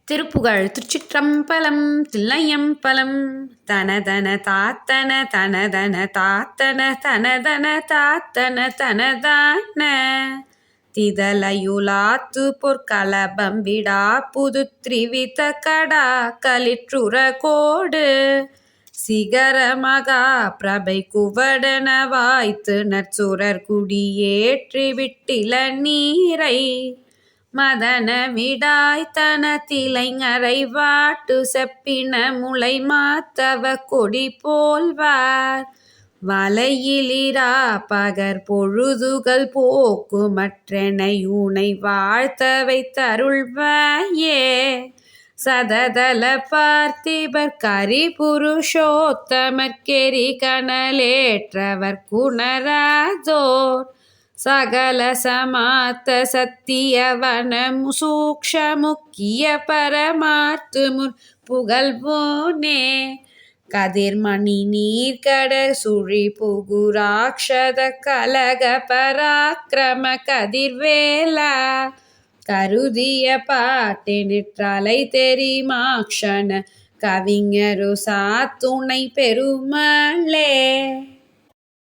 திருப்புகழ் திருச்சிற்றம்பலம் தில்லையம்பலம் தனதன தாத்தன தனதன தாத்தன தனதன தாத்தன தனதான திதலையுலாத்து பொற்களபம் விடா புது திரிவித கடா களிற்றுற கோடு சிகர மகா பிரபை குவடன வாய்த்து நற்சுரர் குடியேற்றி விட்டில நீரை மதன விடாய் தனத்திலைஞரை வாட்டு செப்பின முளை மாத்தவ கொடி போல்வார் வலையிலிரா பகர் பொழுதுகள் போக்கு மற்றெனையூனை வாழ்த்தவை தருள்வாயே சததல பார்த்திபர் கரி புருஷோத்தமர்கெரி கனலேற்றவர் குணராதோர் சகல சமாத்த சத்தியவன சூக்ஷ முக்கிய பரமார்த்து புகழ்வோனே கதிர்மணி நீர்கட சுழி புகுராக்ஷத கலக பராக்கிரம கதிர்வேலா கருதிய பாட்டினிற்றலை தெரிமாக்ஷண கவிஞரு சாத்துணை பெருமாளே.